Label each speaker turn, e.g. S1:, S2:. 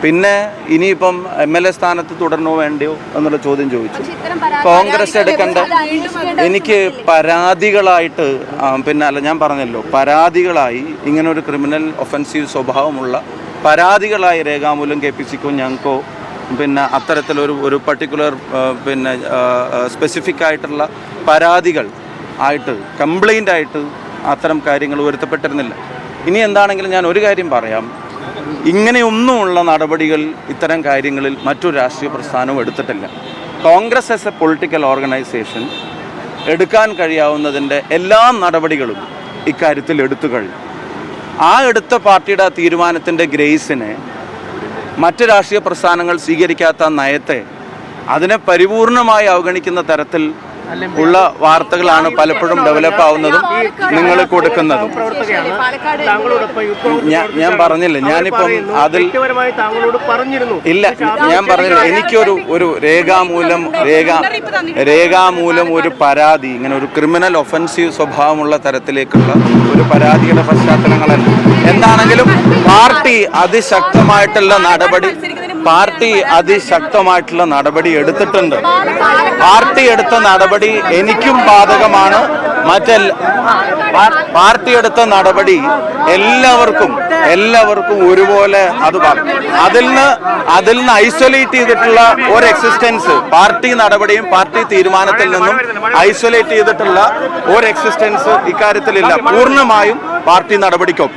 S1: പിന്നെ ഇനിയിപ്പം MLA സ്ഥാനത്ത് തുടരണോ വേണ്ടയോ എന്നുള്ള ചോദ്യം ചോദിച്ചു. കോൺഗ്രസ് എടുക്കേണ്ട എനിക്ക് പരാതികളായിട്ട് അല്ല, ഞാൻ പറഞ്ഞല്ലോ, പരാതികളായി ഇങ്ങനൊരു ക്രിമിനൽ ഒഫൻസീവ് സ്വഭാവമുള്ള പരാതികളായി രേഖാമൂലം KPCക്കോ ഞങ്ങൾക്കോ അത്തരത്തിലൊരു പർട്ടിക്കുലർ സ്പെസിഫിക് ആയിട്ടുള്ള പരാതികൾ ആയിട്ട് കംപ്ലൈൻ്റ് ആയിട്ട് അത്തരം കാര്യങ്ങൾ ഉയർത്തപ്പെട്ടിരുന്നില്ല. ഇനി എന്താണെങ്കിലും ഞാൻ ഒരു കാര്യം പറയാം, ഇങ്ങനെയൊന്നുമുള്ള നടപടികൾ ഇത്തരം കാര്യങ്ങളിൽ മറ്റൊരു രാഷ്ട്രീയ പ്രസ്ഥാനവും എടുത്തിട്ടില്ല. Congress as A political organisation എടുക്കാൻ കഴിയാവുന്നതിൻ്റെ എല്ലാ നടപടികളും ഇക്കാര്യത്തിൽ എടുത്തു കഴിഞ്ഞു. ആ എടുത്ത പാർട്ടിയുടെ തീരുമാനത്തിൻ്റെ ഗ്രേസിനെ മറ്റ് രാഷ്ട്രീയ പ്രസ്ഥാനങ്ങൾ സ്വീകരിക്കാത്ത നയത്തെ അതിനെ പരിപൂർണമായി അവഗണിക്കുന്ന തരത്തിൽ ഉള്ള വാർത്തകളാണ് പലപ്പോഴും ഡെവലപ്പ് ആവുന്നതും നിങ്ങൾ കൊടുക്കുന്നതും. ഞാൻ പറഞ്ഞില്ല, ഞാനിപ്പം അതിൽ ഇല്ല, ഞാൻ പറഞ്ഞില്ല. എനിക്കൊരു രേഖാമൂലം ഒരു പരാതി, ഇങ്ങനെ ഒരു ക്രിമിനൽ ഒഫൻസീവ് സ്വഭാവമുള്ള തരത്തിലേക്കുള്ള ഒരു പരാതിയുടെ പശ്ചാത്തലങ്ങളല്ല. എന്താണെങ്കിലും പാർട്ടി അതിശക്തമായിട്ടുള്ള നടപടി എടുത്തിട്ടുണ്ട്. പാർട്ടി എടുത്ത നടപടി എനിക്കും ബാധകമാണ്. പാർട്ടി എടുത്ത നടപടി എല്ലാവർക്കും ഒരുപോലെ അത് അതിൽ നിന്ന് ഐസൊലേറ്റ് ചെയ്തിട്ടുള്ള ഒരു എക്സിസ്റ്റൻസ്, പാർട്ടി നടപടിയും പാർട്ടി തീരുമാനത്തിൽ നിന്നും ഐസൊലേറ്റ് ചെയ്തിട്ടുള്ള ഒരു എക്സിസ്റ്റൻസ് ഇക്കാര്യത്തിലില്ല. പൂർണ്ണമായും പാർട്ടി നടപടിക്കൊപ്പം.